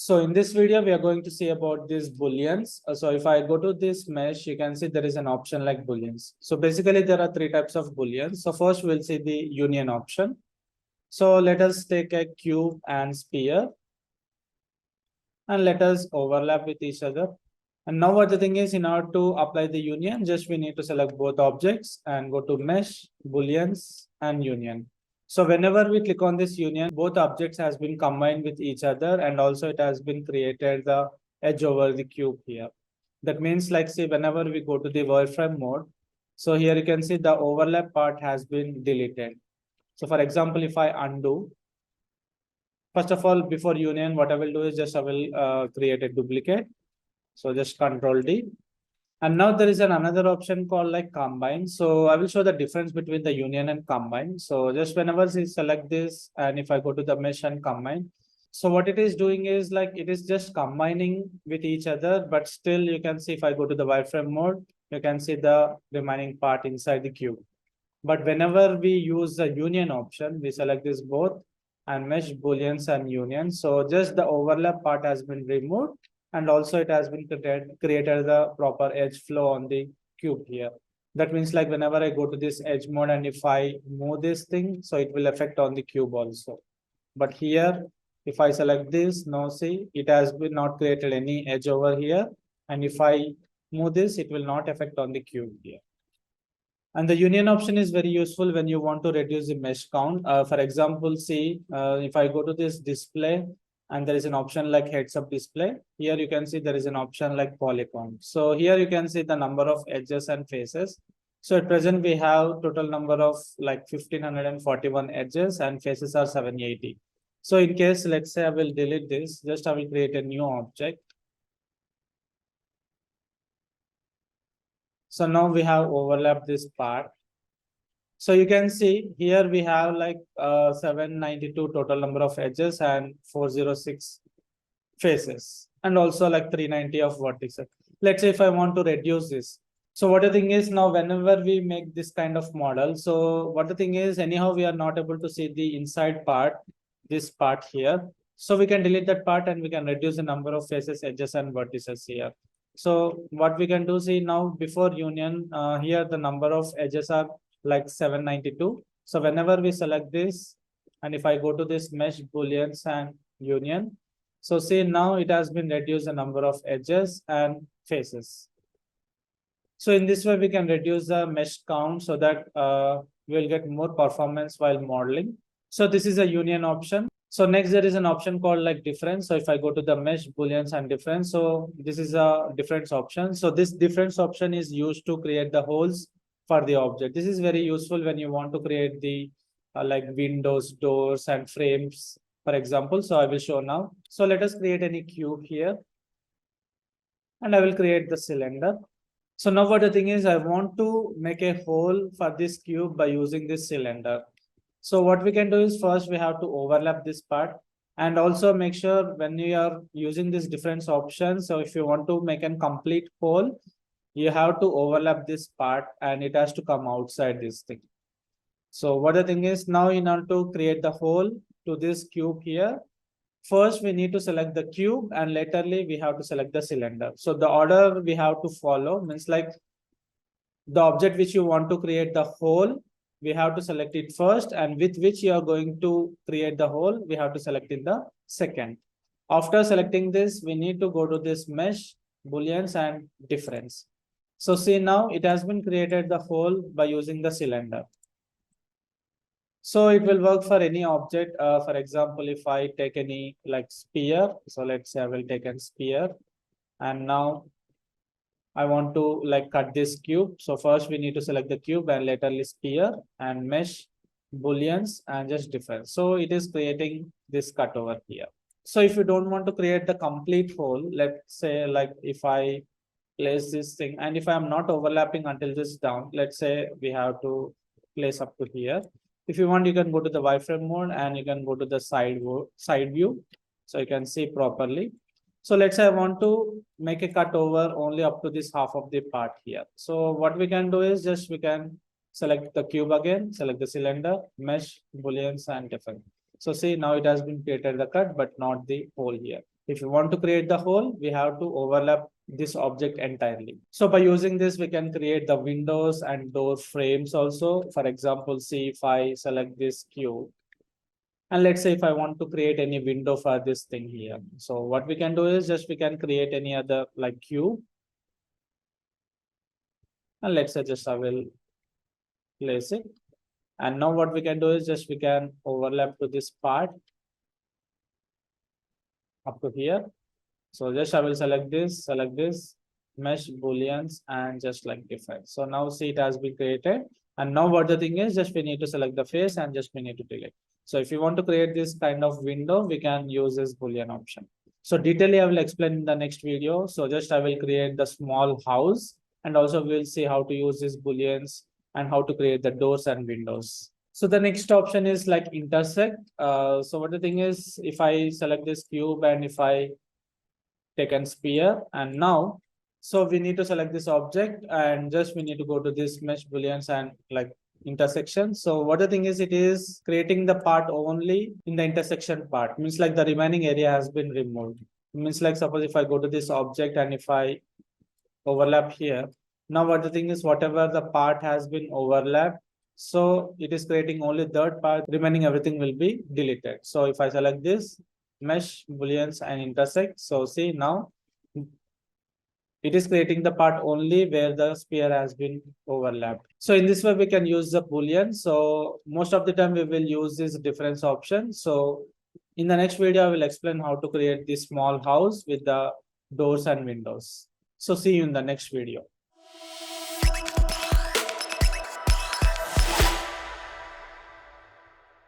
So in this video, we are going to see about these booleans. So if I go to this mesh, you can see there is an option like booleans. So basically there are three types of booleans. So first we'll see the union option. So let us take a cube and sphere and let us overlap with each other. And now what the thing is, in order to apply the union, just we need to select both objects and go to mesh, booleans and union. So whenever we click on this union, both objects has been combined with each other, and also it has been created the edge over the cube here. That means like, see, whenever we go to the wireframe mode, so here you can see the overlap part has been deleted. So for example, if I undo, first of all, before union, what I will do is just I will create a duplicate. So just Control D. And now there is another option called like combine. So I will show the difference between the union and combine. So just whenever we select this, and if I go to the mesh and combine, so what it is doing is like it is just combining with each other, but still you can see if I go to the wireframe mode, you can see the remaining part inside the cube. But whenever we use the union option, we select this both and mesh, booleans and union. So just the overlap part has been removed, and also it has been created the proper edge flow on the cube here. That means like whenever I go to this edge mode and if I move this thing, so it will affect on the cube also. But here, if I select this, now see, it has been not created any edge over here. And if I move this, it will not affect on the cube here. And the union option is very useful when you want to reduce the mesh count. For example, see, if I go to this display, and there is an option like heads up display. Here you can see there is an option like polygon. So here you can see the number of edges and faces. So at present we have total number of like 1541 edges and faces are 780. So in case, let's say I will delete this, just I will create a new object. So now we have overlapped this part. So you can see here we have like 792 total number of edges and 406 faces, and also like 390 of vertices. Let's say if I want to reduce this. So what the thing is, now whenever we make this kind of model, so what the thing is, anyhow we are not able to see the inside part, this part here. So we can delete that part and we can reduce the number of faces, edges and vertices here. So what we can do, see, now before union, here the number of edges are like 792. So whenever we select this, and if I go to this mesh, booleans and union, so see now it has been reduced the number of edges and faces. So in this way we can reduce the mesh count so that we will get more performance while modeling. So this is a union option. So next there is an option called like difference. So if I go to the mesh, booleans and difference, so this is a difference option. So this difference option is used to create the holes for the object. This is very useful when you want to create the like windows, doors and frames, for example. So I will show now. So let us create any cube here and I will create the cylinder. So now what the thing is, I want to make a hole for this cube by using this cylinder. So what we can do is first we have to overlap this part, and also make sure when you are using this difference option. So if you want to make a complete hole, you have to overlap this part and it has to come outside this thing. So what the thing is, now in order to create the hole to this cube here, first we need to select the cube and laterly we have to select the cylinder. So the order we have to follow means like the object which you want to create the hole, we have to select it first, and with which you are going to create the hole, we have to select in the second. After selecting this, we need to go to this mesh, booleans and difference. So see now it has been created the hole by using the cylinder. So it will work for any object. For example, if I take any like sphere, so let's say I will take a sphere, and now I want to like cut this cube. So first we need to select the cube and laterally sphere and mesh, booleans and just difference. So it is creating this cut over here. So if you don't want to create the complete hole, let's say like if I place this thing and if I'm not overlapping until this down, let's say we have to place up to here. If you want, you can go to the wireframe mode and you can go to the side view. So you can see properly. So let's say I want to make a cut over only up to this half of the part here. So what we can do is just we can select the cube again, select the cylinder, mesh, booleans and different. So see now it has been created the cut, but not the hole here. If you want to create the hole, we have to overlap this object entirely. So by using this, we can create the windows and door frames also. For example, see if I select this cube, and let's say if I want to create any window for this thing here. So what we can do is just we can create any other like cube. And let's say just I will place it. And now what we can do is just we can overlap to this part up to here. So just I will select this, mesh booleans, and just like define. So now see it has been created. And now what the thing is, just we need to select the face and just we need to delete. So if you want to create this kind of window, we can use this boolean option. So detailedly I will explain in the next video. So just I will create the small house, and also we'll see how to use these booleans and how to create the doors and windows. So the next option is like intersect. So what the thing is, if I select this cube and if I take a sphere, and now, so we need to select this object and just we need to go to this mesh booleans and like intersection. So what the thing is, it is creating the part only in the intersection part, means like the remaining area has been removed. Means like suppose if I go to this object and if I overlap here, now what the thing is, whatever the part has been overlapped, so it is creating only that part, remaining everything will be deleted. So if I select this mesh booleans and intersect, so see now it is creating the part only where the sphere has been overlapped. So in this way we can use the boolean. So most of the time we will use this difference option. So in the next video I will explain how to create this small house with the doors and windows. So see you in the next video.